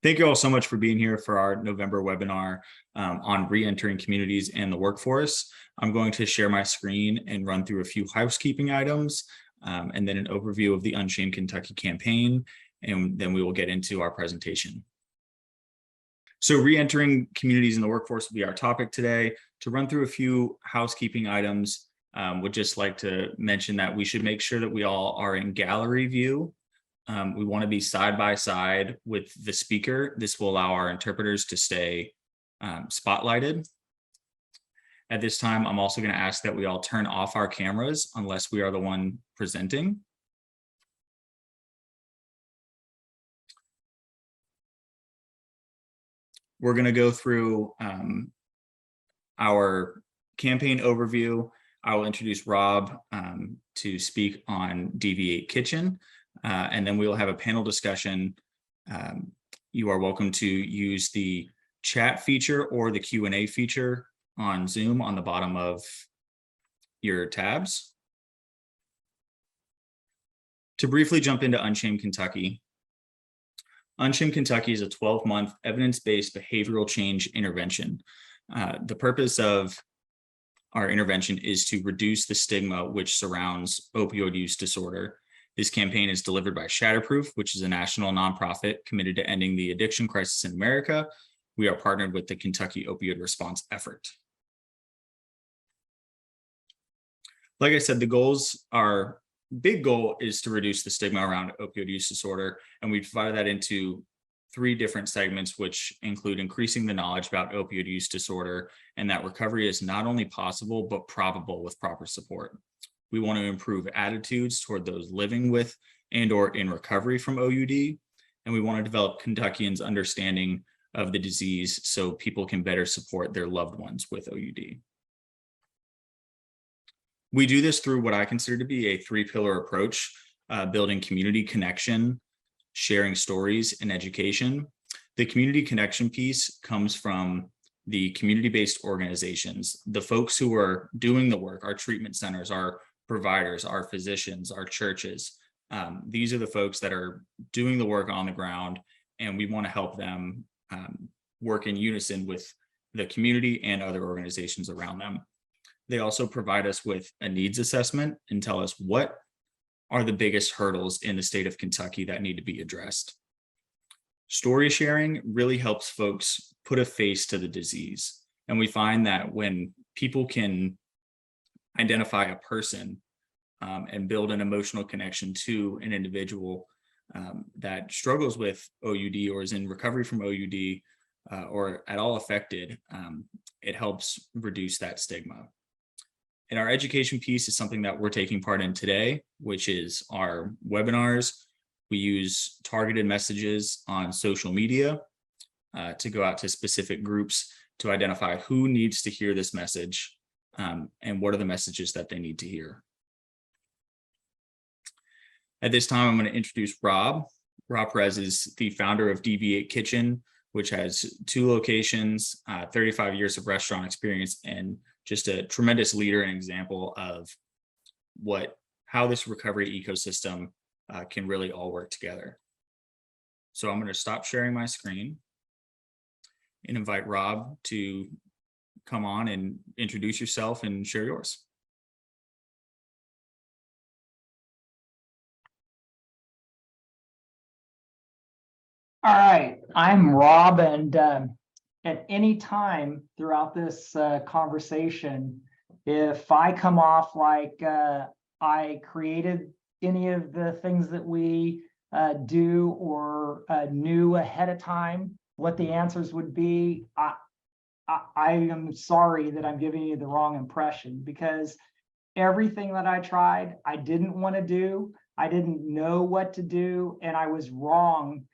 Thank you all so much for being here for our November webinar on re-entering communities and the workforce. I'm going to share my screen and run through a few housekeeping items and then an overview of the UNSHAME Kentucky campaign, and then we will get into our presentation. So re-entering communities in the workforce will be our topic today. To run through a few housekeeping items, would just like to mention that we should make sure that we all are in gallery view. We want to be side by side with the speaker. This will allow our interpreters to stay spotlighted. At this time, I'm also going to ask that we all turn off our cameras unless we are the one presenting. We're going to go through our campaign overview. I will introduce Rob to speak on DV8 Kitchen. And then we will have a panel discussion. You are welcome to use the chat feature or the Q&A feature on Zoom on the bottom of your tabs. To briefly jump into UNSHAME Kentucky. UNSHAME Kentucky is a 12-month evidence-based behavioral change intervention. The purpose of our intervention is to reduce the stigma which surrounds opioid use disorder. This campaign is delivered by Shatterproof, which is a national nonprofit committed to ending the addiction crisis in America. We are partnered with the Kentucky Opioid Response Effort. Like I said, our big goal is to reduce the stigma around opioid use disorder, and we divided that into 3 different segments, which include increasing the knowledge about opioid use disorder and that recovery is not only possible, but probable with proper support. We want to improve attitudes toward those living with and or in recovery from OUD, and we want to develop Kentuckians' understanding of the disease so people can better support their loved ones with OUD. We do this through what I consider to be a 3-pillar approach, building community connection, sharing stories, and education. The community connection piece comes from the community-based organizations, the folks who are doing the work, our treatment centers, our providers, our physicians, our churches. These are the folks that are doing the work on the ground, and we want to help them work in unison with the community and other organizations around them. They also provide us with a needs assessment and tell us what are the biggest hurdles in the state of Kentucky that need to be addressed. Story sharing really helps folks put a face to the disease. And we find that when people can identify a person and build an emotional connection to an individual that struggles with OUD or is in recovery from OUD or at all affected, it helps reduce that stigma. And our education piece is something that we're taking part in today, which is our webinars. We use targeted messages on social media to go out to specific groups to identify who needs to hear this message and what are the messages that they need to hear. At this time, I'm going to introduce Rob. Rob Perez is the founder of DV8 Kitchen, which has 2 locations, 35 years of restaurant experience, and just a tremendous leader and example of how this recovery ecosystem can really all work together. So I'm going to stop sharing my screen and invite Rob to come on and introduce yourself and share yours. All right, I'm Rob, and at any time throughout this conversation, if I come off like I created any of the things that we do or knew ahead of time what the answers would be, I am sorry that I'm giving you the wrong impression, because everything that I tried, I didn't want to do, I didn't know what to do, and I was wrong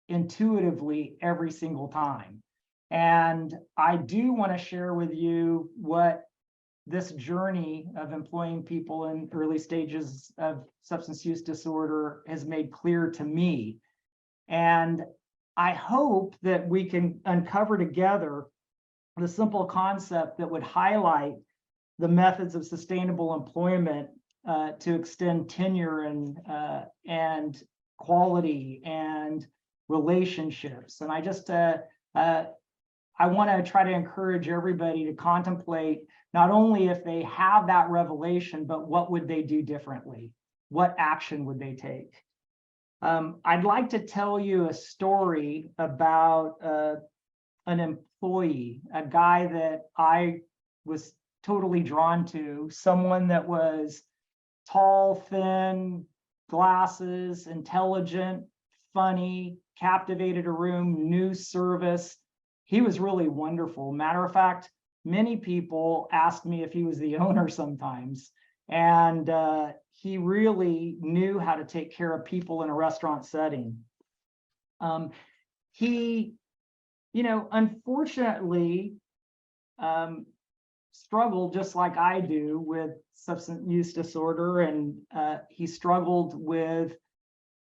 intuitively every single time. And I do want to share with you what this journey of employing people in early stages of substance use disorder has made clear to me. And I hope that we can uncover together the simple concept that would highlight the methods of sustainable employment to extend tenure and quality and relationships. And I just, I want to try to encourage everybody to contemplate not only if they have that revelation, but what would they do differently? What action would they take? I'd like to tell you a story about an employee, a guy that I was totally drawn to, someone that was tall, thin, glasses, intelligent, funny, captivated a room, knew service. He was really wonderful. Matter of fact, many people asked me if he was the owner sometimes. And he really knew how to take care of people in a restaurant setting. He, unfortunately, struggled just like I do with substance use disorder. And he struggled with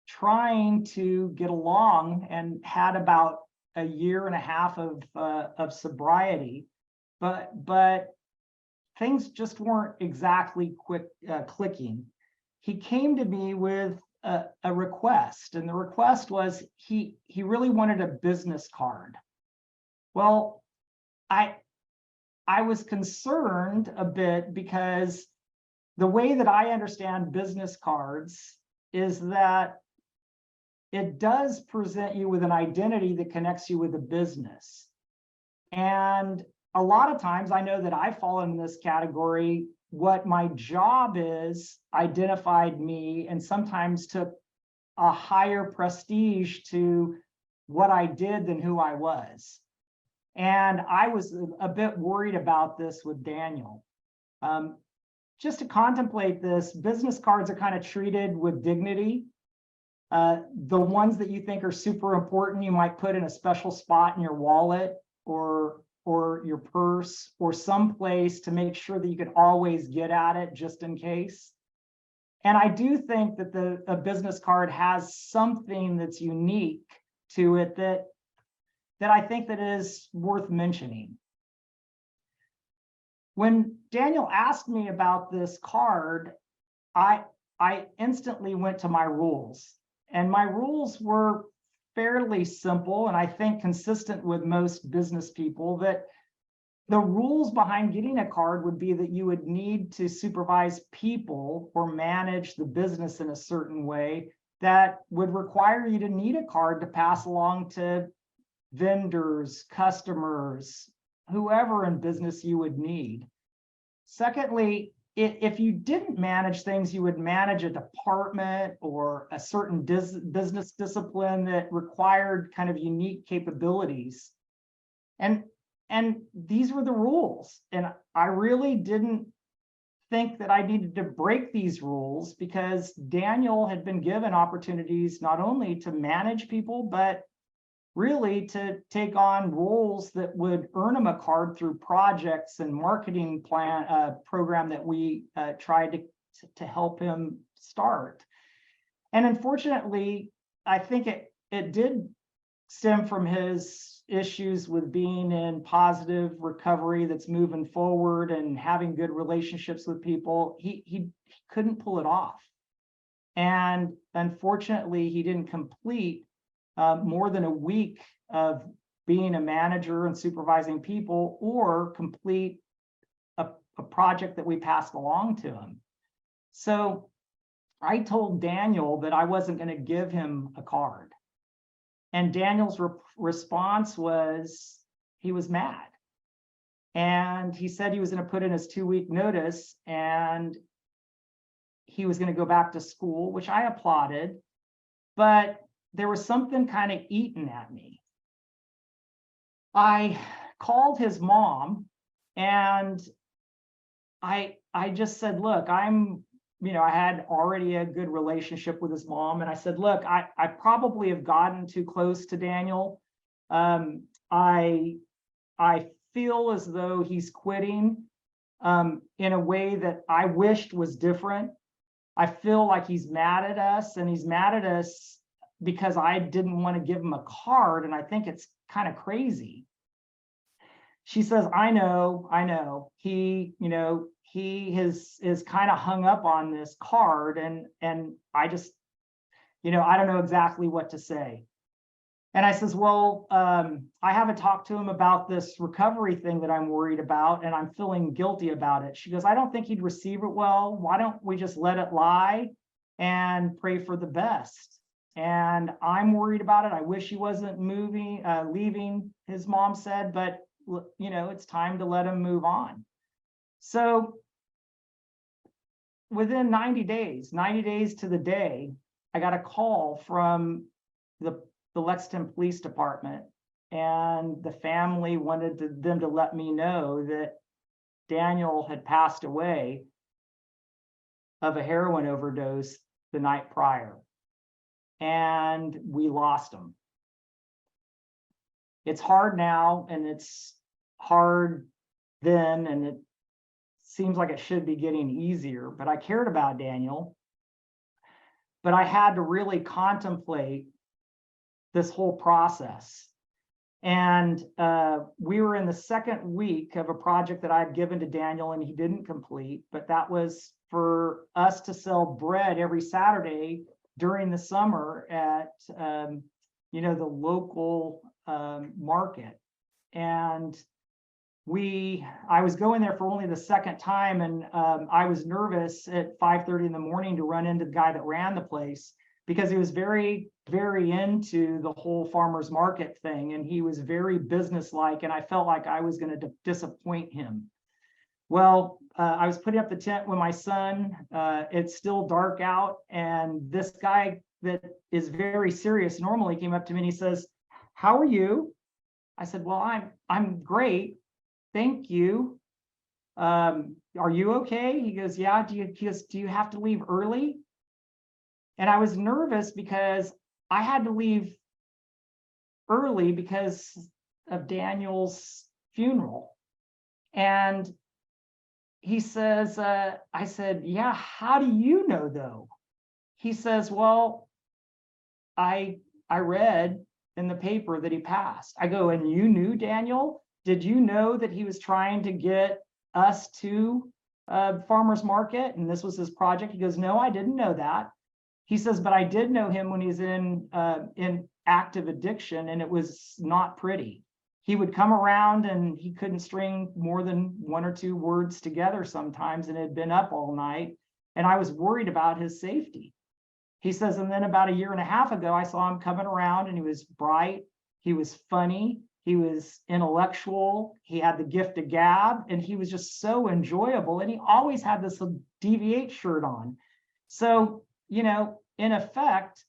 trying to get along and had about a year and a half of sobriety, but things just weren't exactly clicking. He came to me with a request, and the request was he really wanted a business card. Well, I was concerned a bit because the way that I understand business cards is that it does present you with an identity that connects you with a business. And a lot of times I know that I fall in this category. What my job is identified me and sometimes took a higher prestige to what I did than who I was. And I was a bit worried about this with Daniel. Just to contemplate this, business cards are kind of treated with dignity. The ones that you think are super important, you might put in a special spot in your wallet or your purse or someplace to make sure that you can always get at it just in case. And I do think that a business card has something that's unique to it that I think that is worth mentioning. When Daniel asked me about this card, I instantly went to my rules. And my rules were fairly simple, and I think consistent with most business people, that the rules behind getting a card would be that you would need to supervise people or manage the business in a certain way that would require you to need a card to pass along to vendors, customers, whoever in business you would need. Secondly, if you didn't manage things, you would manage a department or a certain business discipline that required kind of unique capabilities. And these were the rules. And I really didn't think that I needed to break these rules because Daniel had been given opportunities not only to manage people, but really to take on roles that would earn him a card through projects and marketing plan program that we tried to help him start. And unfortunately, I think it did stem from his issues with being in positive recovery that's moving forward and having good relationships with people. He couldn't pull it off. And unfortunately, he didn't complete more than a week of being a manager and supervising people or complete a project that we passed along to him. So I told Daniel that I wasn't going to give him a card. And Daniel's response was he was mad. And he said he was going to put in his 2-week notice and he was going to go back to school, which I applauded. But there was something kind of eating at me. I called his mom and I just said, look, I had already a good relationship with his mom. And I said, look, I probably have gotten too close to Daniel. I feel as though he's quitting in a way that I wished was different. I feel like he's mad at us, and he's mad at us because I didn't want to give him a card, and I think it's kind of crazy. She says, I know. He is kind of hung up on this card, and I just, I don't know exactly what to say. And I says, well, I haven't talked to him about this recovery thing that I'm worried about, and I'm feeling guilty about it. She goes, I don't think he'd receive it well. Why don't we just let it lie and pray for the best? And I'm worried about it. I wish he wasn't leaving, his mom said, but you know, it's time to let him move on. So within 90 days to the day, I got a call from the Lexington Police Department, and the family wanted them to let me know that Daniel had passed away of a heroin overdose the night prior, and we lost him. It's hard now, and it's hard then, and it seems like it should be getting easier, but I cared about Daniel. But I had to really contemplate this whole process. And we were in the second week of a project that I'd given to Daniel and he didn't complete, but that was for us to sell bread every Saturday during the summer at, you know, the local market. And I was going there for only the second time, and I was nervous at 5:30 in the morning to run into the guy that ran the place, because he was very, very into the whole farmer's market thing, and he was very businesslike, and I felt like I was going to disappoint him. Well, I was putting up the tent with my son. It's still dark out, and this guy that is very serious normally came up to me and he says, "How are you?" I said, "Well, I'm great. Thank you. Are you okay?" He goes, "Yeah." Do you have to leave early?" And I was nervous because I had to leave early because of Daniel's funeral. And he says, I said, "Yeah, how do you know though?" He says, "Well, I read in the paper that he passed." I go, "And you knew Daniel? Did you know that he was trying to get us to farmer's market and this was his project?" He goes, "No, I didn't know that." He says, "But I did know him when he's in active addiction, and it was not pretty. He would come around and he couldn't string more than one or two words together sometimes, and had been up all night, and I was worried about his safety." He says, "And then about a year and a half ago, I saw him coming around, and he was bright, he was funny, he was intellectual, he had the gift of gab, and he was just so enjoyable, and he always had this DV8 shirt on." So, you know, in effect,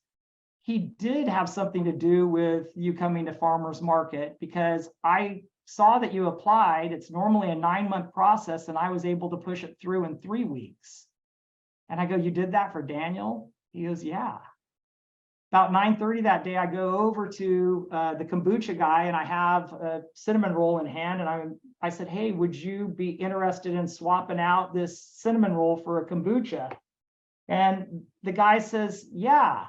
he did have something to do with you coming to farmer's market, because I saw that you applied. It's normally a 9-month process, and I was able to push it through in 3 weeks. And I go, "You did that for Daniel?" He goes, "Yeah." About 9:30 that day, I go over to the kombucha guy, and I have a cinnamon roll in hand. And I said, "Hey, would you be interested in swapping out this cinnamon roll for a kombucha?" And the guy says, "Yeah,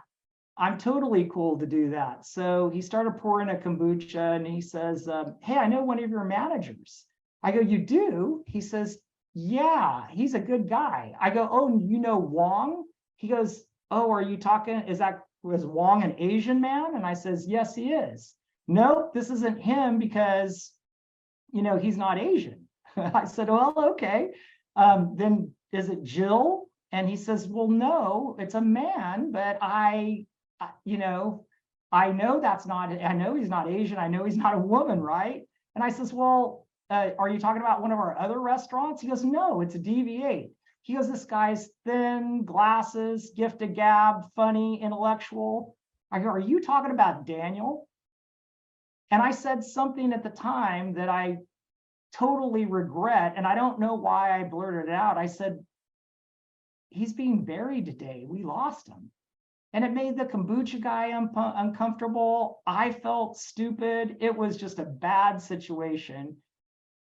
I'm totally cool to do that." So he started pouring a kombucha, and he says, "Hey, I know one of your managers." I go, "You do?" He says, "Yeah, he's a good guy." I go, "Oh, you know Wong?" He goes, "Oh, are you talking, was Wong an Asian man?" And I says, "Yes, he is." "Nope, this isn't him because, you know, he's not Asian." I said, "Well, okay. Then is it Jill?" And he says, "Well, no, it's a man, but you know, I know he's not Asian. I know he's not a woman, right?" And I says, "Well, are you talking about one of our other restaurants?" He goes, "No, it's a DV8. He goes, "This guy's thin, glasses, gift of gab, funny, intellectual." I go, "Are you talking about Daniel?" And I said something at the time that I totally regret, and I don't know why I blurted it out. I said, "He's being buried today. We lost him." And it made the kombucha guy uncomfortable. I felt stupid. It was just a bad situation.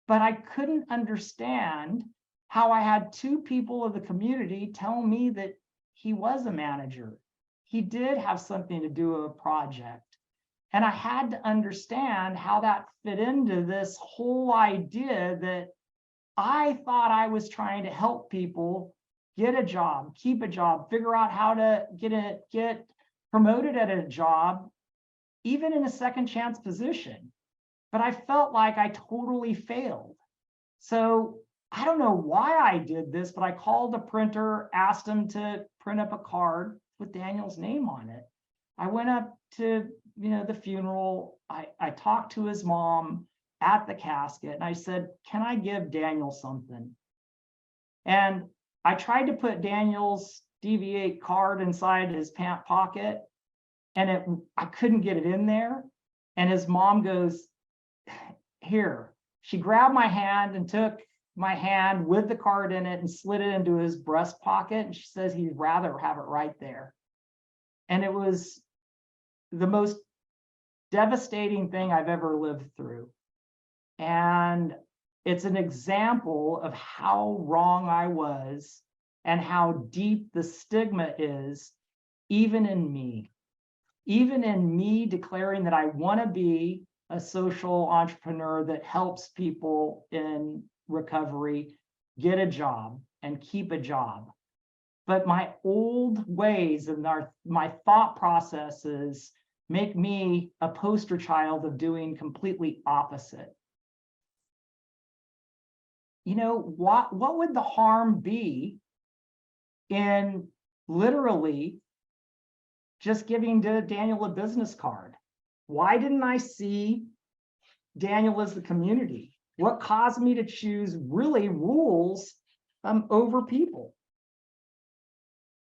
But I couldn't understand how I had 2 people of the community tell me that he was a manager. He did have something to do with a project. And I had to understand how that fit into this whole idea that I thought I was trying to help people get a job, keep a job, figure out how to get promoted at a job, even in a second chance position. But I felt like I totally failed. So I don't know why I did this, but I called the printer, asked him to print up a card with Daniel's name on it. I went up to, the funeral. I talked to his mom at the casket, and I said, can I give Daniel something? And I tried to put Daniel's DV8 card inside his pant pocket, and I couldn't get it in there. And his mom goes, here. She grabbed my hand and took my hand with the card in it and slid it into his breast pocket. And she says he'd rather have it right there. And it was the most devastating thing I've ever lived through. And it's an example of how wrong I was and how deep the stigma is, even in me declaring that I want to be a social entrepreneur that helps people in recovery get a job and keep a job. But my old ways and my thought processes make me a poster child of doing completely opposite. What would the harm be in literally just giving Daniel a business card? Why didn't I see Daniel as the community? What caused me to choose really rules over people?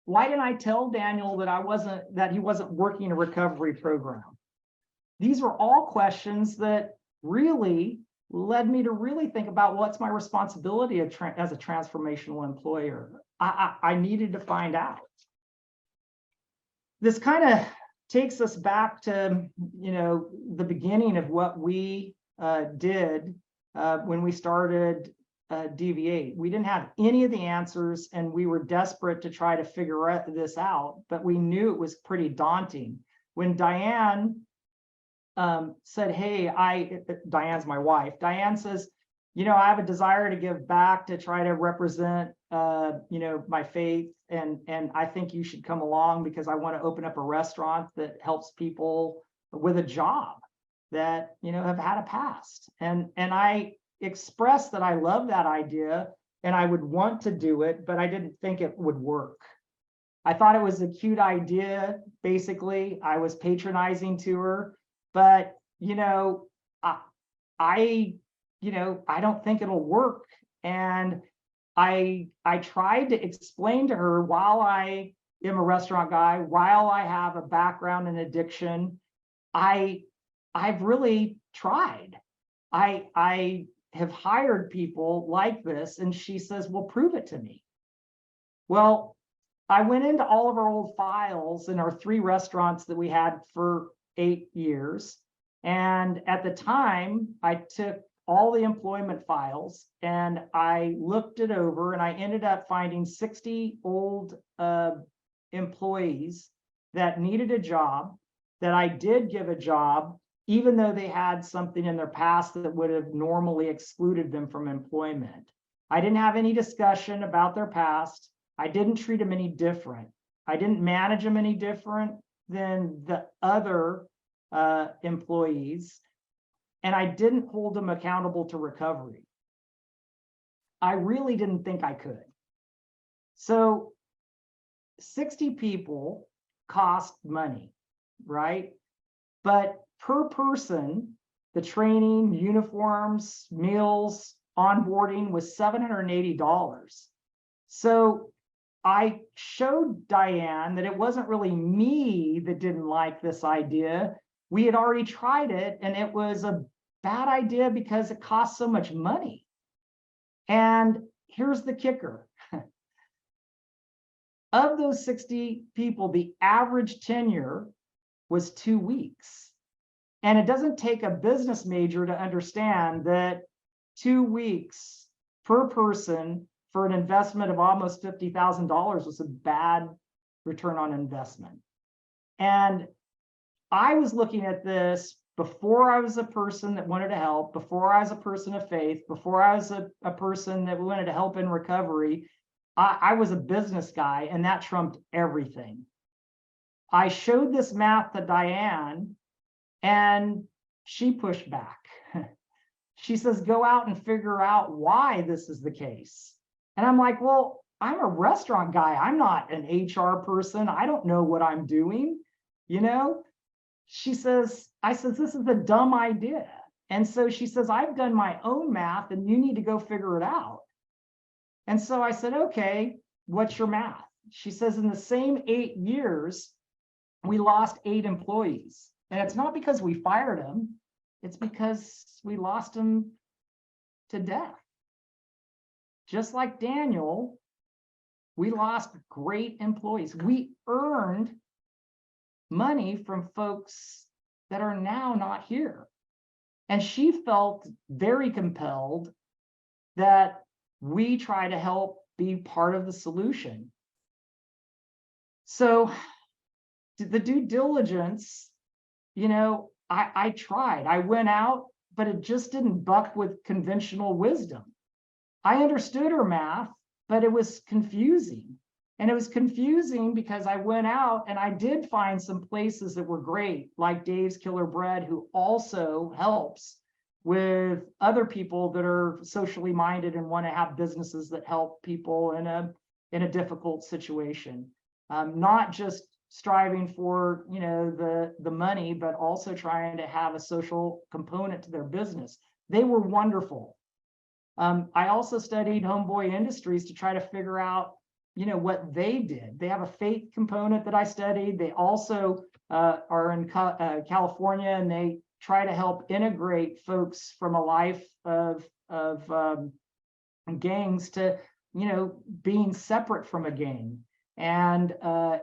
Why didn't I tell Daniel that he wasn't working a recovery program? These were all questions that really led me to really think about what's my responsibility as a transformational employer. I needed to find out. This kind of takes us back to the beginning of what we did when we started DV8. We didn't have any of the answers, and we were desperate to try to figure this out, but we knew it was pretty daunting. When Diane said, hey, Diane's my wife. Diane says, I have a desire to give back, to try to represent, my faith. And I think you should come along because I want to open up a restaurant that helps people with a job that, have had a past. And I expressed that I love that idea and I would want to do it, but I didn't think it would work. I thought it was a cute idea. Basically, I was patronizing to her, but, I don't think it'll work. And I tried to explain to her, while I am a restaurant guy, while I have a background in addiction, I've really tried. I have hired people like this. And she says, well, prove it to me. Well, I went into all of our old files in our 3 restaurants that we had for 8 years. And at the time, I took all the employment files and I looked it over, and I ended up finding 60 old employees that needed a job, that I did give a job, even though they had something in their past that would have normally excluded them from employment. I didn't have any discussion about their past. I didn't treat them any different. I didn't manage them any different than the other employees. And I didn't hold them accountable to recovery. I really didn't think I could. So 60 people cost money, right? But per person, the training, uniforms, meals, onboarding was $780. So I showed Diane that it wasn't really me that didn't like this idea. We had already tried it, and it was a bad idea because it cost so much money. And here's the kicker. Of those 60 people, the average tenure was 2 weeks. And it doesn't take a business major to understand that 2 weeks per person for an investment of almost $50,000 was a bad return on investment. And I was looking at this before I was a person that wanted to help, before I was a person of faith, before I was a person that wanted to help in recovery. I was a business guy, and that trumped everything. I showed this math to Diane, And she pushed back. She says, go out and figure out why this is the case. And I'm like, well, I'm a restaurant guy. I'm not an HR person. I don't know what I'm doing, you know? She says, I says, this is a dumb idea. And so she says, I've done my own math and you need to go figure it out. And so I said, okay, what's your math? She says, in the same 8 years, we lost 8 employees. And it's not because we fired them. It's because we lost them to death. Just like Daniel, we lost great employees. We earned money from folks that are now not here. And she felt very compelled that we try to help be part of the solution. So the due diligence, you know, I tried. I went out, but it just didn't buck with conventional wisdom. I understood her math, but it was confusing. And it was confusing because I went out and I did find some places that were great, like Dave's Killer Bread, who also helps with other people that are socially minded and want to have businesses that help people in a difficult situation. Not just striving for, you know, the money, but also trying to have a social component to their business. They were wonderful. I also studied Homeboy Industries to try to figure out, you know, what they did. They have a faith component that I studied. They also are in California, and they try to help integrate folks from a life of gangs to, you know, being separate from a gang. And I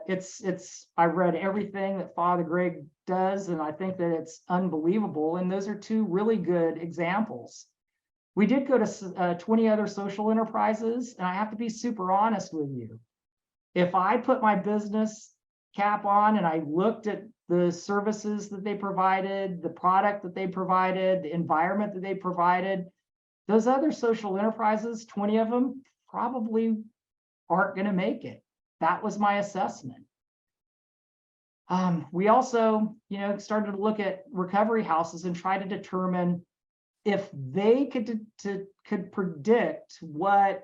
read everything that Father Greg does, and I think that it's unbelievable. And those are 2 really good examples. We did go to 20 other social enterprises, and I have to be super honest with you. If I put my business cap on and I looked at the services that they provided, the product that they provided, the environment that they provided, those other social enterprises, 20 of them, probably aren't going to make it. That was my assessment. We also, you know, started to look at recovery houses and try to determine if they could predict what,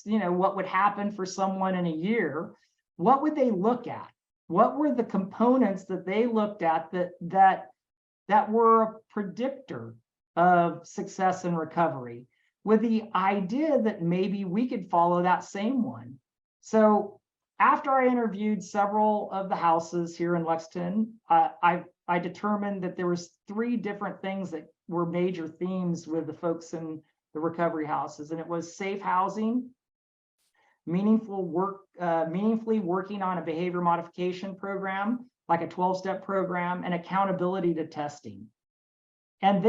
you know, what would happen for someone in a year. What would they look at? What were the components that they looked at that were a predictor of success and recovery, with the idea that maybe we could follow that same one? So after I interviewed several of the houses here in Lexington, I determined that there was 3 different things that were major themes with the folks in the recovery houses. And it was safe housing, meaningfully working on a behavior modification program, like a 12-step program, and accountability to testing. And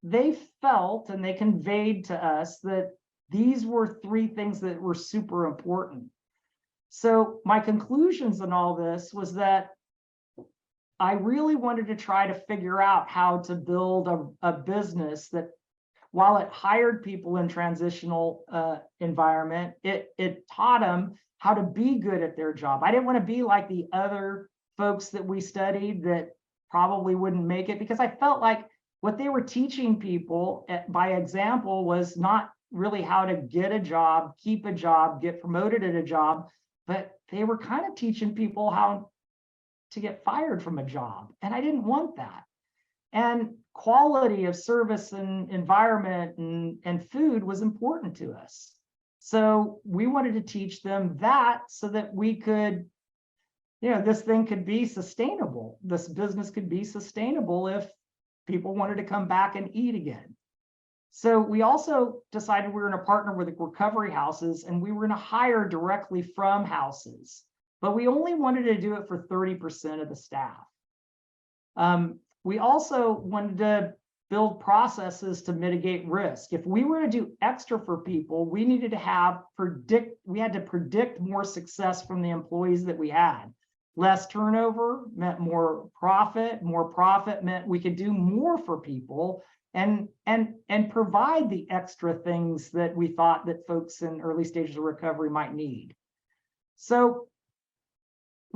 they felt, and they conveyed to us, that these were 3 things that were super important. So my conclusions in all this was that I really wanted to try to figure out how to build a business that, while it hired people in transitional environment, it taught them how to be good at their job. I didn't want to be like the other folks that we studied that probably wouldn't make it, because I felt like what they were teaching people by example was not really how to get a job, keep a job, get promoted at a job, but they were kind of teaching people how to get fired from a job. And I didn't want that. And quality of service and environment and food was important to us. So we wanted to teach them that so that we could, you know, this thing could be sustainable. This business could be sustainable if people wanted to come back and eat again. So we also decided we were going to partner with the recovery houses, and we were going to hire directly from houses. But we only wanted to do it for 30% of the staff. We also wanted to build processes to mitigate risk. If we were to do extra for people, we needed to predict more success from the employees that we had. Less turnover meant more profit. More profit meant we could do more for people and provide the extra things that we thought that folks in early stages of recovery might need. So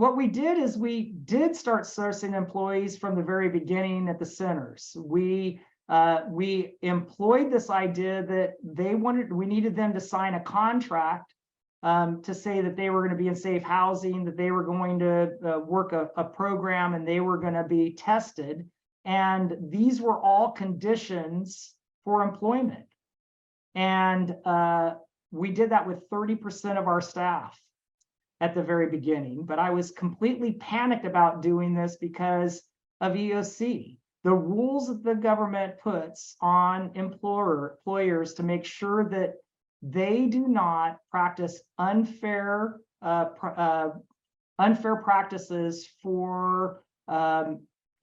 what we did is we did start sourcing employees from the very beginning at the centers. We employed this idea that we needed them to sign a contract to say that they were going to be in safe housing, that they were going to work a program, and they were going to be tested. And these were all conditions for employment. And we did that with 30% of our staff at the very beginning. But I was completely panicked about doing this because of EOC. The rules that the government puts on employers to make sure that they do not practice unfair practices for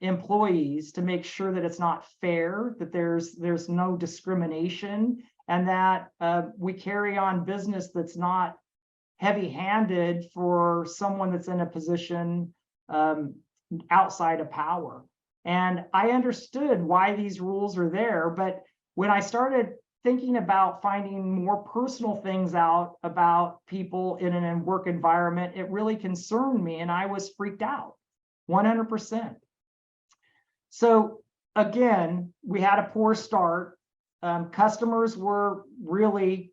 employees, to make sure that it's not fair, that there's no discrimination, and that we carry on business that's not heavy-handed for someone that's in a position outside of power. And I understood why these rules are there, but when I started thinking about finding more personal things out about people in a work environment, it really concerned me, and I was freaked out 100%. So again, we had a poor start. Customers were really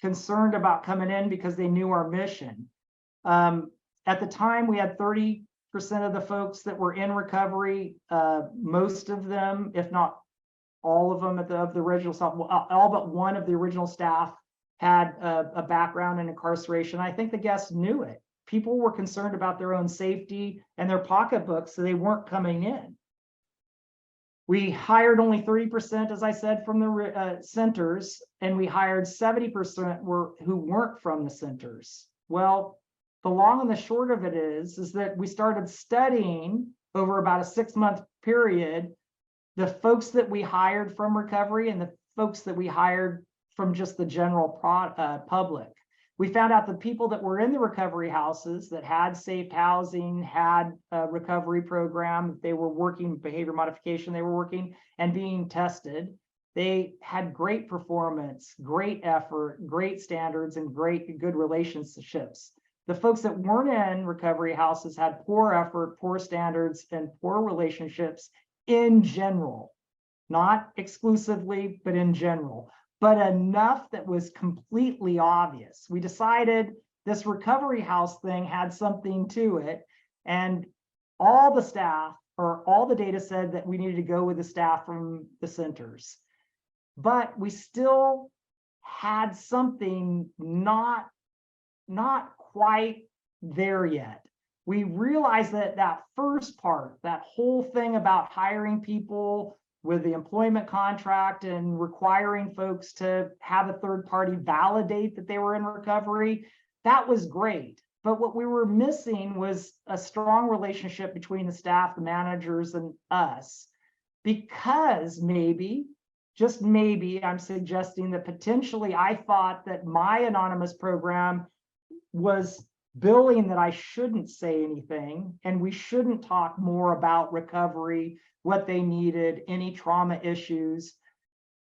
concerned about coming in because they knew our mission. At the time, we had 30% of the folks that were in recovery. Most of them, if not all of them, of the original staff, all but one of the original staff had a background in incarceration. I think the guests knew it. People were concerned about their own safety and their pocketbooks, so they weren't coming in. We hired only 30%, as I said, from the centers, and we hired 70% who weren't from the centers. Well, the long and the short of it is that we started studying over about a 6-month period the folks that we hired from recovery and the folks that we hired from just the general public. We found out the people that were in the recovery houses that had safe housing, had a recovery program, they were working behavior modification, they were working and being tested. They had great performance, great effort, great standards, and good relationships. The folks that weren't in recovery houses had poor effort, poor standards, and poor relationships in general, not exclusively, but in general. But enough that was completely obvious. We decided this recovery house thing had something to it, and all the staff, or all the data said that we needed to go with the staff from the centers. But we still had something not quite there yet. We realized that that first part, that whole thing about hiring people with the employment contract and requiring folks to have a third party validate that they were in recovery, that was great. But what we were missing was a strong relationship between the staff, the managers, and us. Because maybe, just maybe, I'm suggesting that potentially I thought that my anonymous program was billing that I shouldn't say anything, and we shouldn't talk more about recovery, what they needed, any trauma issues,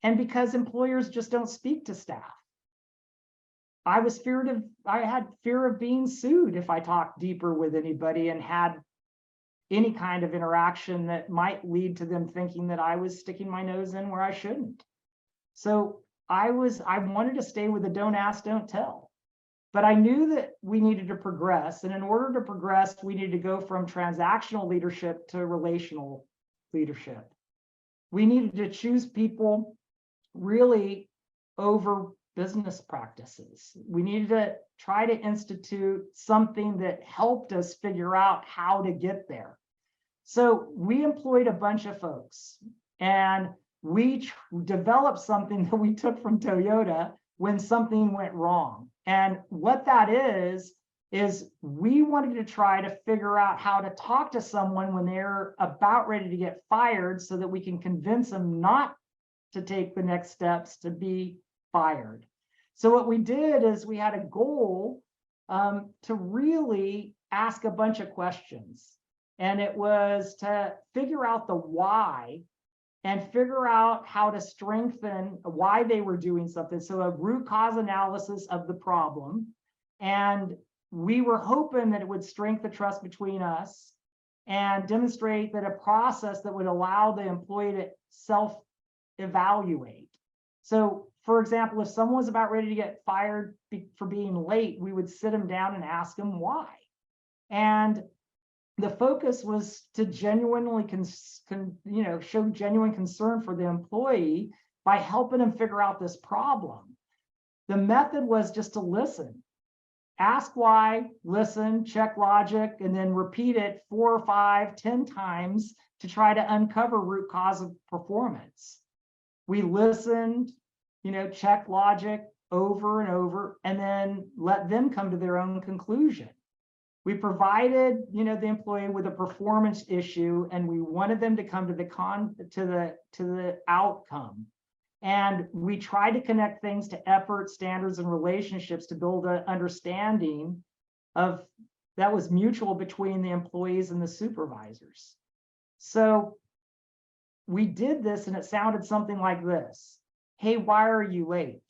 and because employers just don't speak to staff. I had fear of being sued if I talked deeper with anybody and had any kind of interaction that might lead to them thinking that I was sticking my nose in where I shouldn't. So I wanted to stay with the don't ask, don't tell. But I knew that we needed to progress. And in order to progress, we needed to go from transactional leadership to relational leadership. We needed to choose people really over business practices. We needed to try to institute something that helped us figure out how to get there. So we employed a bunch of folks, and we developed something that we took from Toyota when something went wrong. And what that is we wanted to try to figure out how to talk to someone when they're about ready to get fired so that we can convince them not to take the next steps to be fired. So what we did is we had a goal to really ask a bunch of questions. And it was to figure out the why and figure out how to strengthen why they were doing something. So a root cause analysis of the problem, and we were hoping that it would strengthen the trust between us and demonstrate that a process that would allow the employee to self-evaluate. So, for example, if someone was about ready to get fired for being late, we would sit them down and ask them why. And the focus was to genuinely show genuine concern for the employee by helping them figure out this problem. The method was just to listen. Ask why, listen, check logic, and then repeat it 4 or 5, 10 times to try to uncover root cause of performance. We listened, check logic over and over, and then let them come to their own conclusion. We provided, the employee with a performance issue, and we wanted them to come to the outcome. And we tried to connect things to effort, standards, and relationships to build an understanding of that was mutual between the employees and the supervisors. So we did this, and it sounded something like this. Hey, why are you late?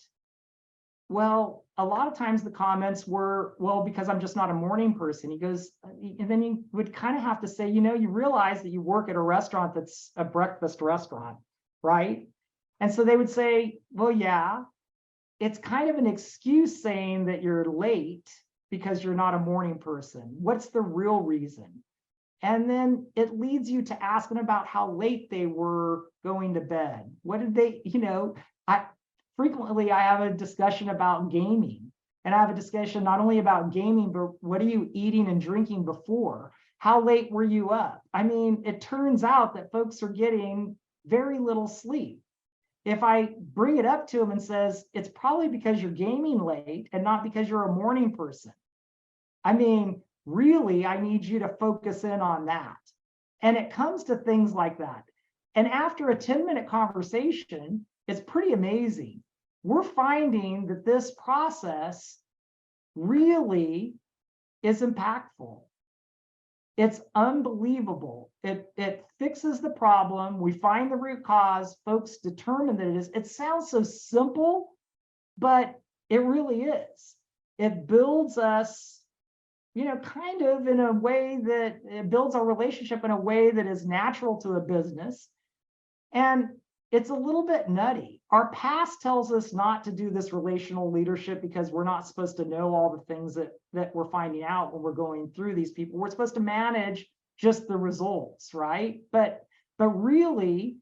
Well, a lot of times the comments were, well, because I'm just not a morning person. He goes, and then you would kind of have to say, you realize that you work at a restaurant that's a breakfast restaurant, right? And so they would say, well, yeah, it's kind of an excuse saying that you're late because you're not a morning person. What's the real reason? And then it leads you to asking about how late they were going to bed. What did they, frequently I have a discussion about gaming, and I have a discussion not only about gaming, but what are you eating and drinking before? How late were you up? I mean, it turns out that folks are getting very little sleep. If I bring it up to them and says, it's probably because you're gaming late and not because you're a morning person. I mean, really, I need you to focus in on that. And it comes to things like that. And after a 10-minute conversation, it's pretty amazing. We're finding that this process really is impactful. It's unbelievable. It fixes the problem. We find the root cause. Folks determine that it is. It sounds so simple, but it really is. It builds us, kind of in a way that it builds our relationship in a way that is natural to a business. And it's a little bit nutty. Our past tells us not to do this relational leadership because we're not supposed to know all the things that we're finding out when we're going through these people. We're supposed to manage just the results, right? But really,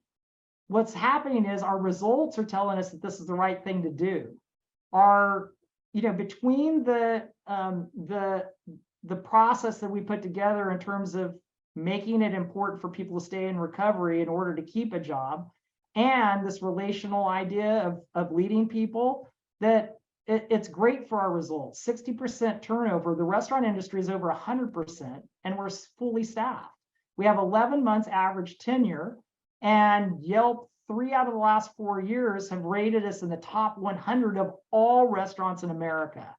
what's happening is our results are telling us that this is the right thing to do. Between the process that we put together in terms of making it important for people to stay in recovery in order to keep a job, and this relational idea of leading people, that it's great for our results. 60% turnover. The restaurant industry is over 100%, and we're fully staffed. We have 11 months average tenure, and Yelp, 3 out of the last 4 years, have rated us in the top 100 of all restaurants in America.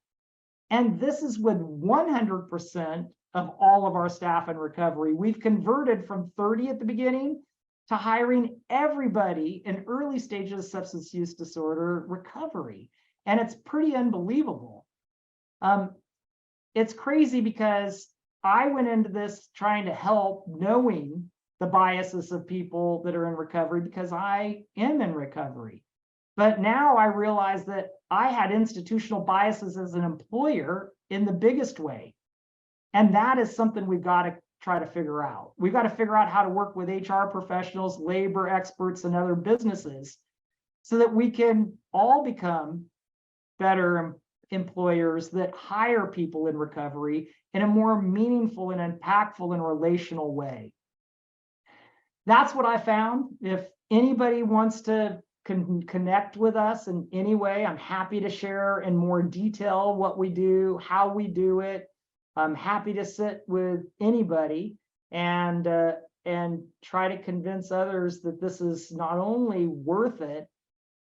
And this is with 100% of all of our staff in recovery. We've converted from 30 at the beginning to hiring everybody in early stages of substance use disorder recovery. And it's pretty unbelievable. It's crazy because I went into this trying to help, knowing the biases of people that are in recovery because I am in recovery. But now I realize that I had institutional biases as an employer in the biggest way. And that is something we've got to try to figure out. We've got to figure out how to work with HR professionals, labor experts, and other businesses so that we can all become better employers that hire people in recovery in a more meaningful and impactful and relational way. That's what I found. If anybody wants to connect with us in any way, I'm happy to share in more detail what we do, how we do it. I'm happy to sit with anybody and try to convince others that this is not only worth it,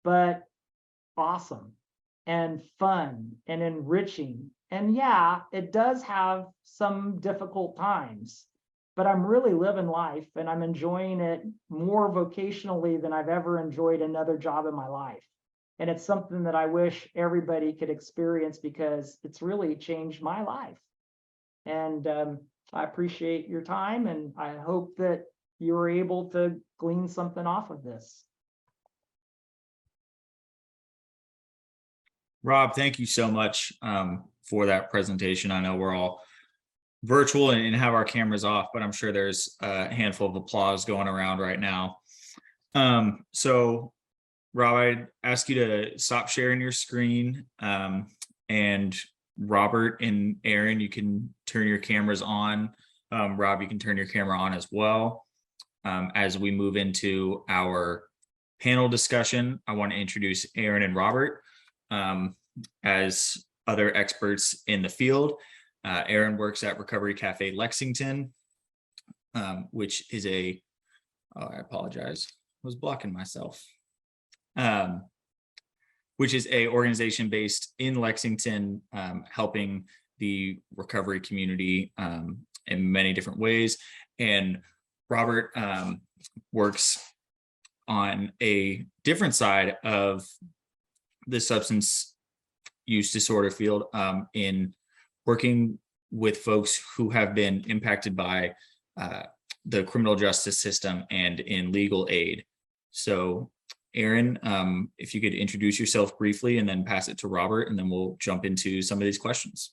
but awesome and fun and enriching. And yeah, it does have some difficult times, but I'm really living life and I'm enjoying it more vocationally than I've ever enjoyed another job in my life. And it's something that I wish everybody could experience because it's really changed my life. And I appreciate your time, and I hope that you were able to glean something off of this. Rob, thank you so much for that presentation. I know we're all virtual and have our cameras off, but I'm sure there's a handful of applause going around right now. So Rob, I'd ask you to stop sharing your screen, and Robert and Aaron, you can turn your cameras on. Rob, you can turn your camera on as well. As we move into our panel discussion, I want to introduce Aaron and Robert as other experts in the field. Aaron works at Recovery Café Lexington, which is I apologize, I was blocking myself. Which is a organization based in Lexington, helping the recovery community in many different ways. And Robert works on a different side of the substance use disorder field, in working with folks who have been impacted by the criminal justice system and in legal aid. So Aaron, if you could introduce yourself briefly and then pass it to Robert, and then we'll jump into some of these questions.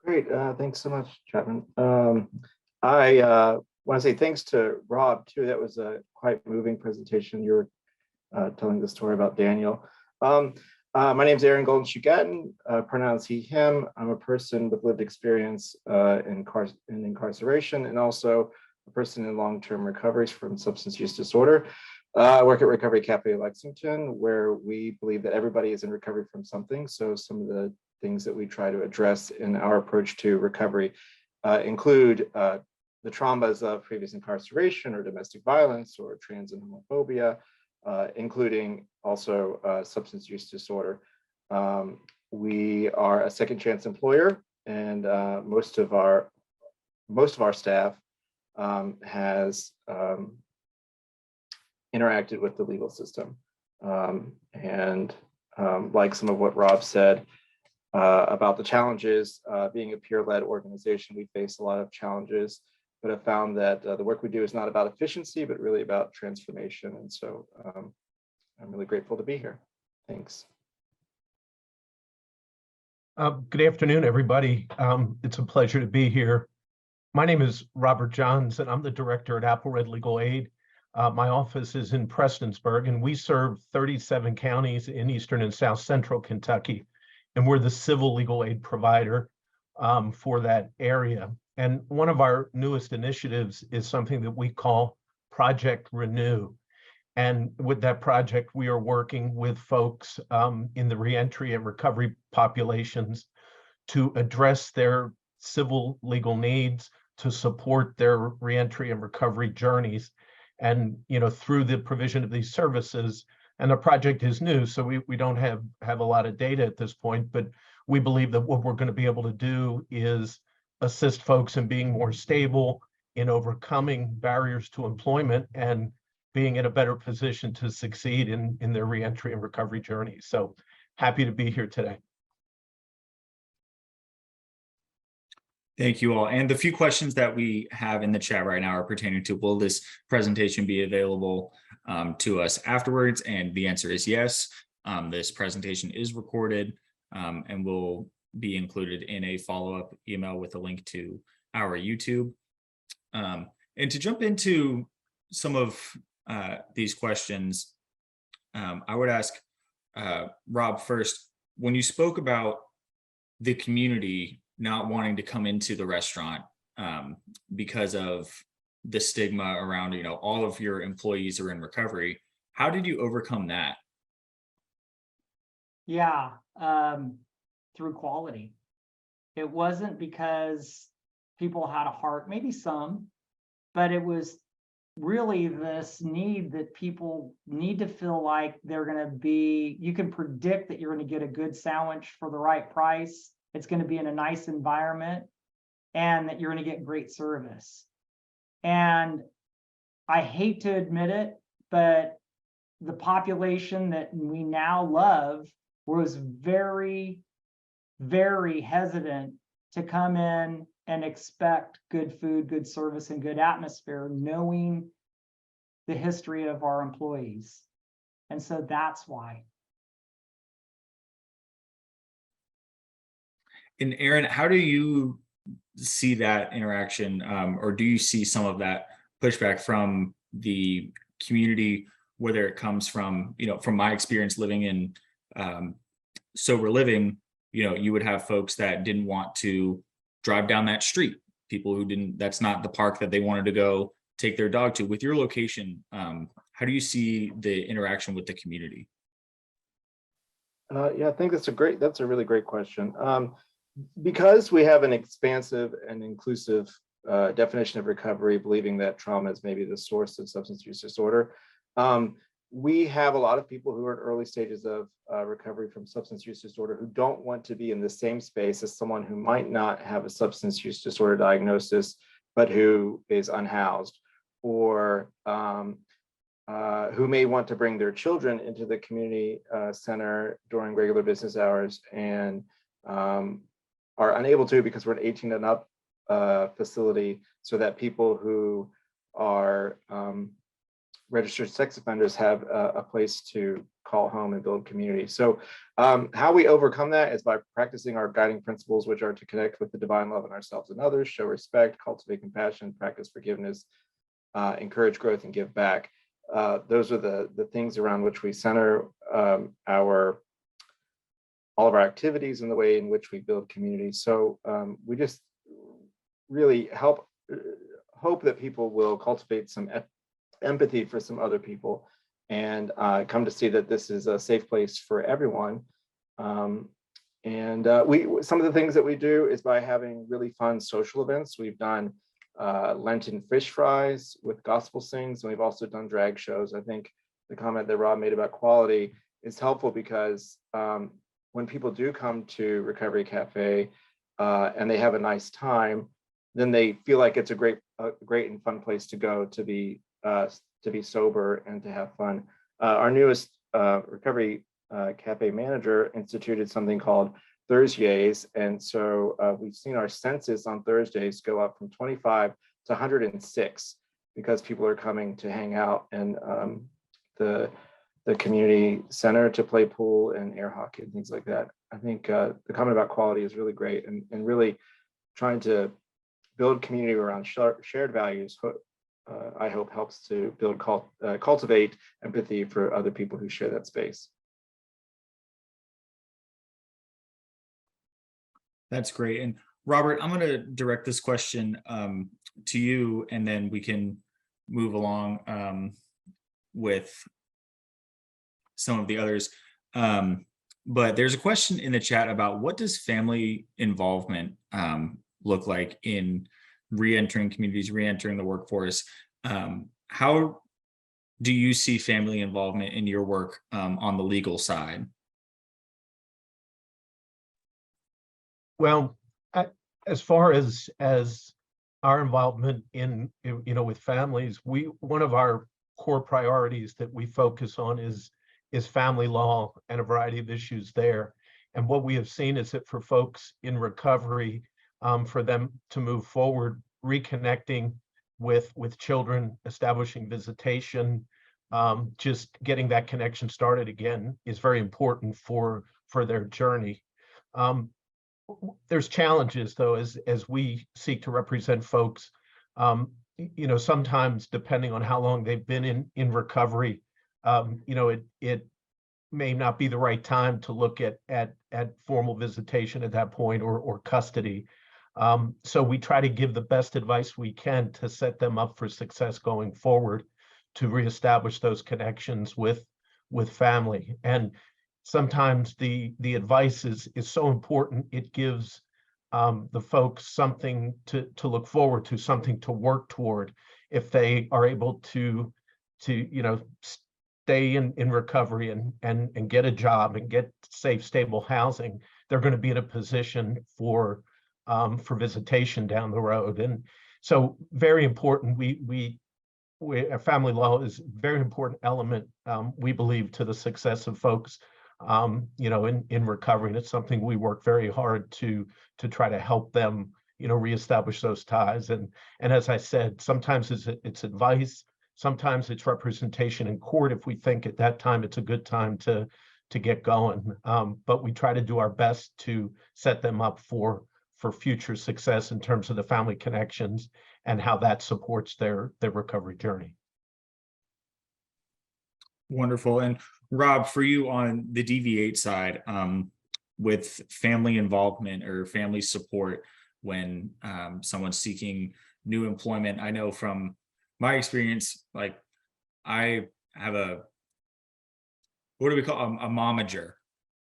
Great, thanks so much, Chapman. I want to say thanks to Rob too. That was a quite moving presentation. You were telling the story about Daniel. My name is Aaron Guldenschuh-gatten, pronouns he, him. I'm a person with lived experience in incarceration, and also a person in long-term recoveries from substance use disorder. I work at Recovery Café Lexington, where we believe that everybody is in recovery from something. So some of the things that we try to address in our approach to recovery include the traumas of previous incarceration or domestic violence or trans and homophobia, including also substance use disorder. We are a second chance employer, and most of our staff has interacted with the legal system. Like some of what Rob said about the challenges, being a peer-led organization, we face a lot of challenges, but have found that the work we do is not about efficiency, but really about transformation. And so I'm really grateful to be here. Thanks. Good afternoon, everybody. It's a pleasure to be here. My name is Robert Johns, and I'm the director at AppalReD Legal Aid. My office is in Prestonsburg, and we serve 37 counties in eastern and south central Kentucky, and we're the civil legal aid provider for that area. And one of our newest initiatives is something that we call Project Renew. And with that project, we are working with folks in the reentry and recovery populations to address their civil legal needs, to support their reentry and recovery journeys. And through the provision of these services, and the project is new, so we don't have a lot of data at this point, but we believe that what we're going to be able to do is assist folks in being more stable, in overcoming barriers to employment, and being in a better position to succeed in their reentry and recovery journey. So happy to be here today. Thank you all. And the few questions that we have in the chat right now are pertaining to, will this presentation be available to us afterwards? And the answer is yes. This presentation is recorded and will be included in a follow-up email with a link to our YouTube. And to jump into some of these questions, I would ask Rob first, when you spoke about the community not wanting to come into the restaurant because of the stigma around, all of your employees are in recovery, how did you overcome that? Yeah, through quality. It wasn't because people had a heart, maybe some, but it was really this need that people need to feel like they're going to be, you can predict that you're going to get a good sandwich for the right price. It's going to be in a nice environment, and that you're going to get great service. And I hate to admit it, but the population that we now love was very, very hesitant to come in and expect good food, good service, and good atmosphere, knowing the history of our employees. And so that's why. And Aaron, how do you see that interaction, or do you see some of that pushback from the community, whether it comes from, from my experience living in sober living, you would have folks that didn't want to drive down that street, people who didn't, that's not the park that they wanted to go take their dog to. With your location, how do you see the interaction with the community? Yeah, I think that's a really great question. Because we have an expansive and inclusive definition of recovery, believing that trauma is maybe the source of substance use disorder, we have a lot of people who are in early stages of recovery from substance use disorder who don't want to be in the same space as someone who might not have a substance use disorder diagnosis, but who is unhoused, or who may want to bring their children into the community center during regular business hours and are unable to because we're an 18 and up facility, so that people who are registered sex offenders have a place to call home and build community. So how we overcome that is by practicing our guiding principles, which are to connect with the divine love in ourselves and others, show respect, cultivate compassion, practice forgiveness, encourage growth, and give back. Those are the things around which we center all of our activities and the way in which we build community. So we just really hope that people will cultivate some empathy for some other people and come to see that this is a safe place for everyone. Some of the things that we do is by having really fun social events. We've done Lenten fish fries with gospel sings, and we've also done drag shows. I think the comment that Rob made about quality is helpful because when people do come to Recovery Cafe and they have a nice time, then they feel like it's a great and fun place to go to be sober and to have fun. Our newest Recovery Cafe manager instituted something called Thursdays, and so we've seen our census on Thursdays go up from 25 to 106 because people are coming to hang out and the community center to play pool and air hockey and things like that. I think the comment about quality is really great, and really trying to build community around shared values, I hope helps to cultivate empathy for other people who share that space. That's great. And Robert, I'm going to direct this question to you, and then we can move along with some of the others. But there's a question in the chat about what does family involvement look like in re-entering communities, re-entering the workforce? How do you see family involvement in your work on the legal side? Well, as far as our involvement in with families, one of our core priorities that we focus on is family law and a variety of issues there. And what we have seen is that for folks in recovery, for them to move forward, reconnecting with children, establishing visitation, just getting that connection started again is very important for their journey. There's challenges though, as we seek to represent folks. Sometimes depending on how long they've been in recovery, it may not be the right time to look at formal visitation at that point or custody. So we try to give the best advice we can to set them up for success going forward, to reestablish those connections with family. And sometimes the advice is so important, it gives the folks something to look forward to, something to work toward. If they are able to stay in recovery and get a job and get safe, stable housing, they're going to be in a position for visitation down the road. And so very important, family law is a very important element, we believe, to the success of folks in recovery. And it's something we work very hard to try to help them, reestablish those ties. And as I said, sometimes it's advice, sometimes it's representation in court if we think at that time it's a good time to get going. But we try to do our best to set them up for future success in terms of the family connections and how that supports their recovery journey. Wonderful. And Rob, for you on the DV8 side, with family involvement or family support when someone's seeking new employment, I know from my experience, like I have a momager.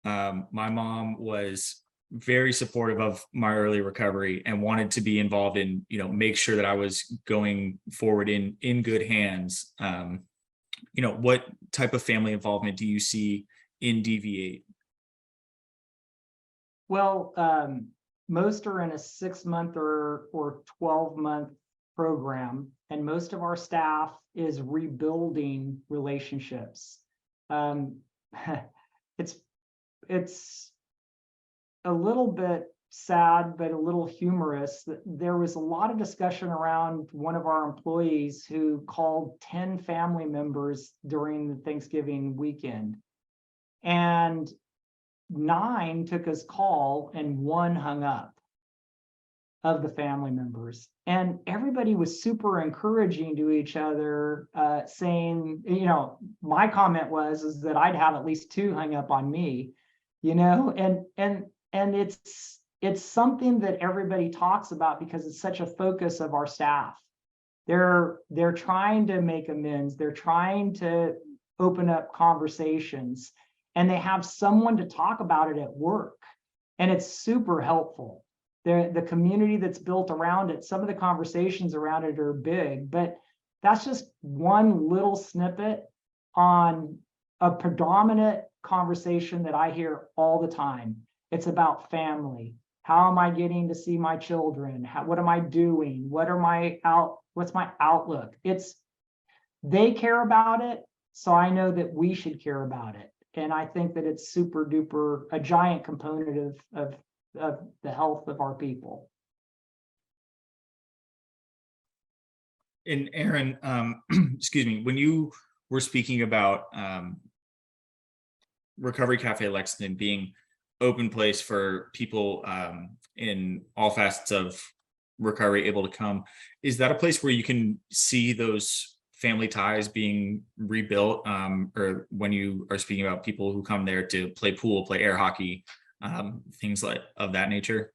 My mom was very supportive of my early recovery and wanted to be involved in, make sure that I was going forward in good hands. What type of family involvement do you see in DV8? Well, most are in a 6-month or 12-month program, and most of our staff is rebuilding relationships. It's a little bit sad, but a little humorous. There was a lot of discussion around one of our employees who called 10 family members during the Thanksgiving weekend, and 9 took his call and 1 hung up of the family members. And everybody was super encouraging to each other, saying, my comment is that I'd have at least 2 hung up on me, and it's something that everybody talks about because it's such a focus of our staff. They're trying to make amends. They're trying to open up conversations, and they have someone to talk about it at work. And it's super helpful. The community that's built around it, some of the conversations around it are big, but that's just one little snippet on a predominant conversation that I hear all the time. It's about family. How am I getting to see my children? What am I doing? What's my outlook? They care about it, so I know that we should care about it. And I think that it's super duper a giant component of the health of our people. And Aaron, excuse me, when you were speaking about Recovery Café Lexington being open place for people in all facets of recovery able to come, is that a place where you can see those family ties being rebuilt, or when you are speaking about people who come there to play pool, play air hockey, things of that nature?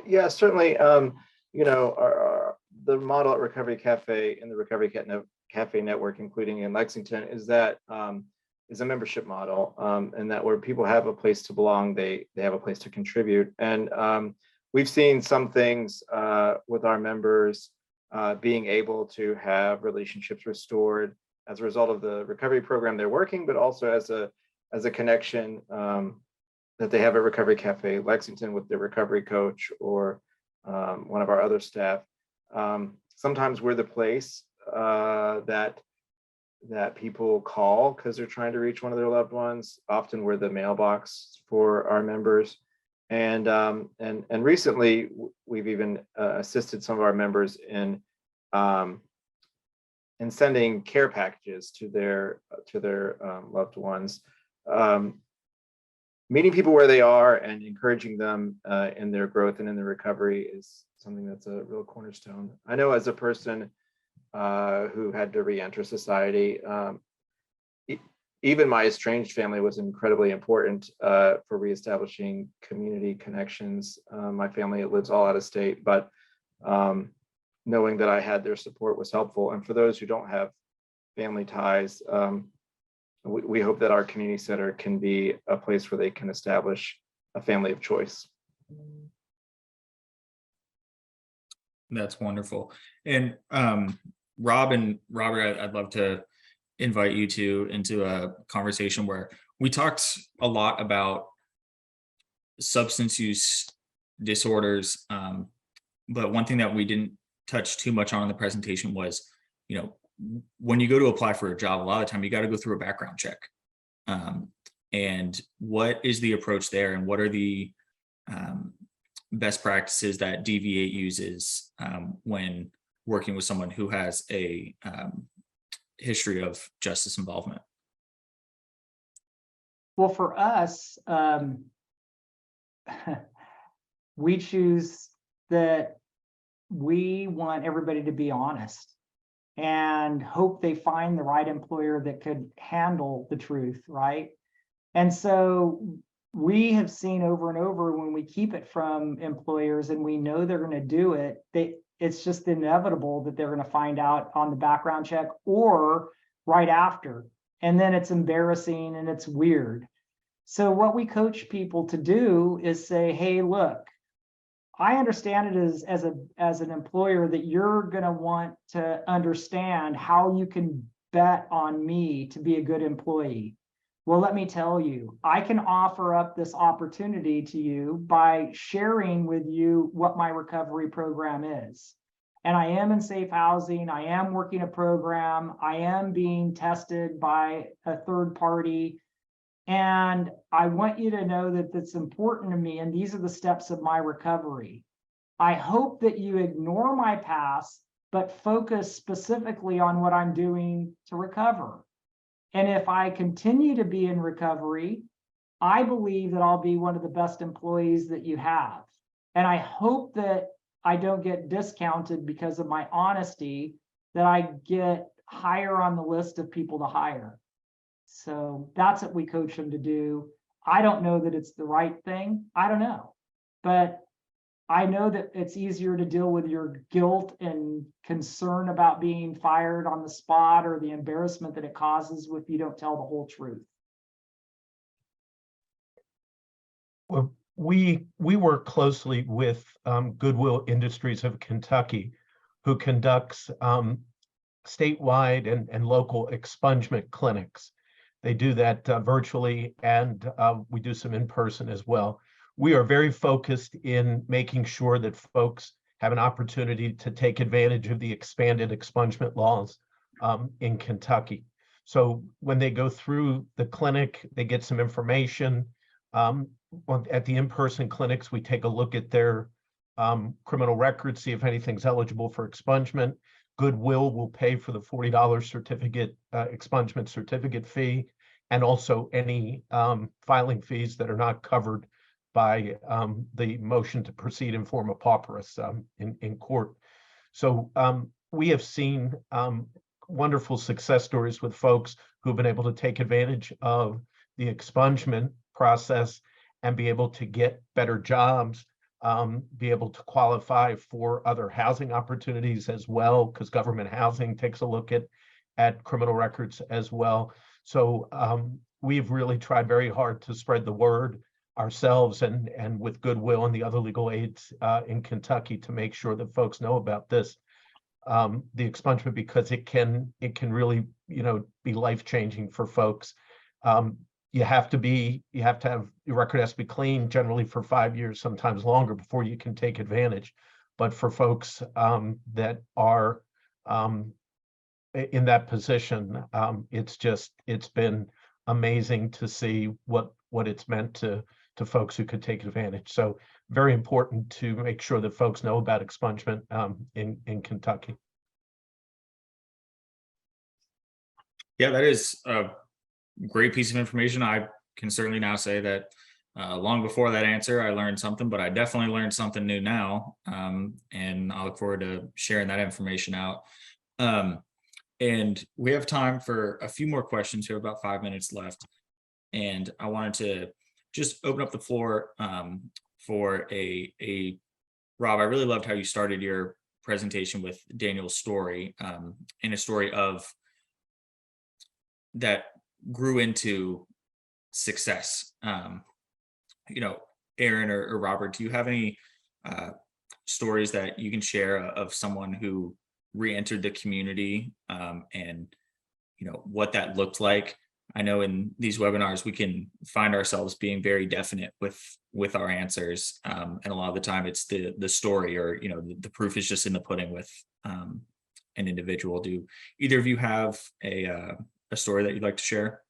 Yeah, certainly. The model at Recovery Cafe and the Recovery Cafe network, including in Lexington, is that is a membership model, and that where people have a place to belong, they have a place to contribute. And we've seen some things with our members being able to have relationships restored as a result of the recovery program they're working, but also as a connection that they have at Recovery Cafe Lexington with their recovery coach or one of our other staff. Sometimes we're the place that people call because they're trying to reach one of their loved ones. Often we're the mailbox for our members. And recently we've even assisted some of our members in sending care packages to their loved ones. Meeting people where they are and encouraging them in their growth and in their recovery is something that's a real cornerstone. I know as a person who had to re-enter society, even my estranged family was incredibly important for reestablishing community connections. My family lives all out of state, but knowing that I had their support was helpful. And for those who don't have family ties, we hope that our community center can be a place where they can establish a family of choice. That's wonderful. And Rob and Robert, I'd love to invite you two into a conversation where we talked a lot about substance use disorders, but one thing that we didn't touch too much on in the presentation was, when you go to apply for a job, a lot of the time you got to go through a background check. And what is the approach there, and what are the best practices that DV8 uses when working with someone who has a history of justice involvement? Well, for us, we choose that we want everybody to be honest and hope they find the right employer that could handle the truth, right? And so we have seen over and over, when we keep it from employers and we know they're going to do it, it's just inevitable that they're going to find out on the background check or right after. And then it's embarrassing and it's weird. So what we coach people to do is say, hey, look, I understand it as an employer that you're going to want to understand how you can bet on me to be a good employee. Well, let me tell you, I can offer up this opportunity to you by sharing with you what my recovery program is. And I am in safe housing. I am working a program. I am being tested by a third party. And I want you to know that that's important to me. And these are the steps of my recovery. I hope that you ignore my past, but focus specifically on what I'm doing to recover. And if I continue to be in recovery, I believe that I'll be one of the best employees that you have. And I hope that I don't get discounted because of my honesty, that I get higher on the list of people to hire. So that's what we coach them to do. I don't know that it's the right thing. I don't know. But I know that it's easier to deal with your guilt and concern about being fired on the spot, or the embarrassment that it causes if you don't tell the whole truth. Well, we work closely with Goodwill Industries of Kentucky, who conducts statewide and local expungement clinics. They do that virtually, and we do some in person as well. We are very focused in making sure that folks have an opportunity to take advantage of the expanded expungement laws in Kentucky. So when they go through the clinic, they get some information. At the in-person clinics, we take a look at their criminal records, see if anything's eligible for expungement. Goodwill will pay for the $40 certificate, expungement certificate fee, and also any filing fees that are not covered by the motion to proceed in form of pauperous in court. So we have seen wonderful success stories with folks who've been able to take advantage of the expungement process and be able to get better jobs, be able to qualify for other housing opportunities as well, because government housing takes a look at criminal records as well. So we've really tried very hard to spread the word ourselves and with Goodwill and the other legal aids in Kentucky to make sure that folks know about this, the expungement, because it can really, be life-changing for folks. You have to have, your record has to be clean generally for 5 years, sometimes longer, before you can take advantage. But for folks that are in that position, it's been amazing to see what it's meant to folks who could take advantage. So very important to make sure that folks know about expungement in Kentucky. Yeah, that is a great piece of information. I can certainly now say that long before that answer, I learned something, but I definitely learned something new now. And I look forward to sharing that information out. And we have time for a few more questions. We have about 5 minutes left. And I wanted to just open up the floor for a Rob, I really loved how you started your presentation with Daniel's story, and a story of that grew into success. Aaron or Robert, do you have any stories that you can share of someone who re-entered the community and what that looked like? I know in these webinars, we can find ourselves being very definite with our answers. And a lot of the time it's the story, or, the proof is just in the pudding with an individual. Do either of you have a story that you'd like to share?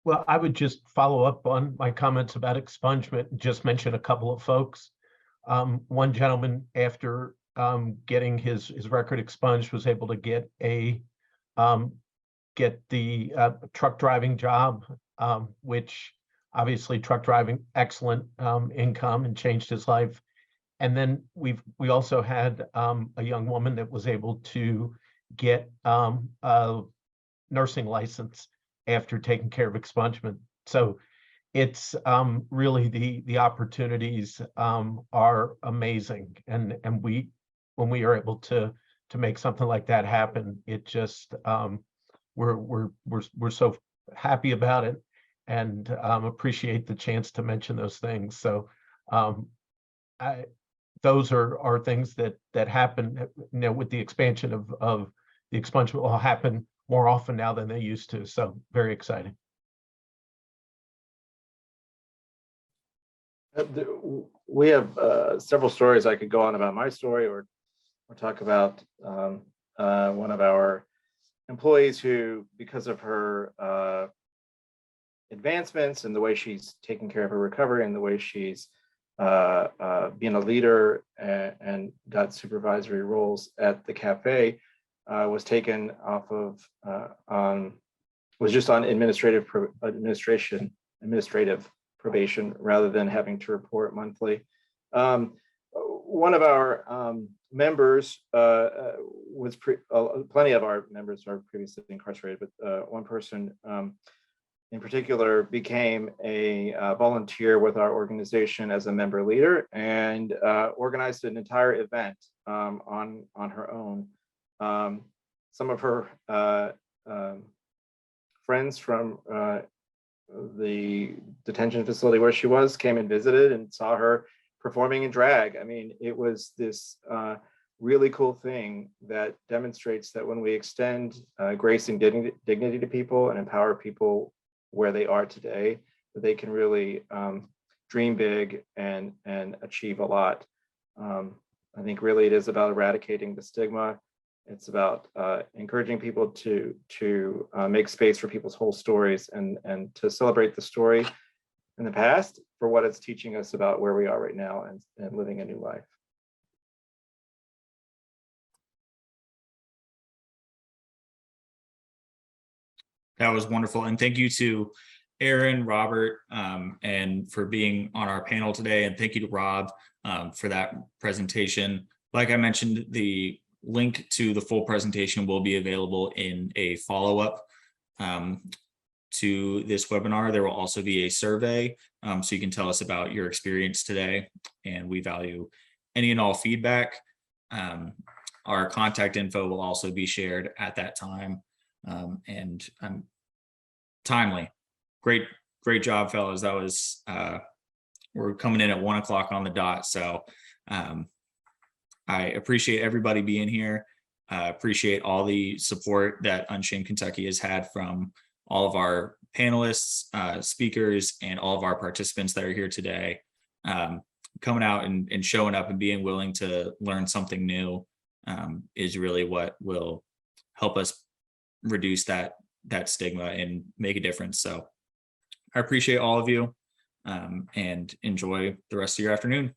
Well, I would just follow up on my comments about expungement and just mention a couple of folks. One gentleman, after getting his record expunged, was able to get the truck driving job, which obviously truck driving, excellent income, and changed his life. And then we also had a young woman that was able to get a nursing license after taking care of expungement. So it's really the opportunities are amazing, and when we are able to make something like that happen, it just we're so happy about it, and appreciate the chance to mention those things. So those are things that happen, with the expansion of the expungement will happen more often now than they used to. So very exciting. We have several stories I could go on about my story, or talk about one of our employees who, because of her advancements and the way she's taking care of her recovery and the way she's being a leader and got supervisory roles at the cafe, was taken off of was just on administrative probation rather than having to report monthly. One of our members was plenty of our members are previously incarcerated, but one person in particular became a volunteer with our organization as a member leader, and organized an entire event on her own. Some of her friends from the detention facility where she was came and visited and saw her performing in drag. I mean, it was this really cool thing that demonstrates that when we extend grace and dignity to people and empower people where they are today, that they can really dream big and achieve a lot. I think really it is about eradicating the stigma. It's about encouraging people to make space for people's whole stories, and to celebrate the story in the past for what it's teaching us about where we are right now, and living a new life. That was wonderful. And thank you to Aaron, Robert, and for being on our panel today. And thank you to Rob for that presentation. Like I mentioned, the link to the full presentation will be available in a follow-up to this webinar. There will also be a survey, so you can tell us about your experience today, and we value any and all feedback. Our contact info will also be shared at that time, and timely. Great job, fellas. That was we're coming in at 1 o'clock on the dot, so I appreciate everybody being here. Appreciate all the support that UNSHAME Kentucky has had from all of our panelists, speakers, and all of our participants that are here today. Coming out and showing up and being willing to learn something new is really what will help us reduce that stigma and make a difference. So I appreciate all of you, and enjoy the rest of your afternoon.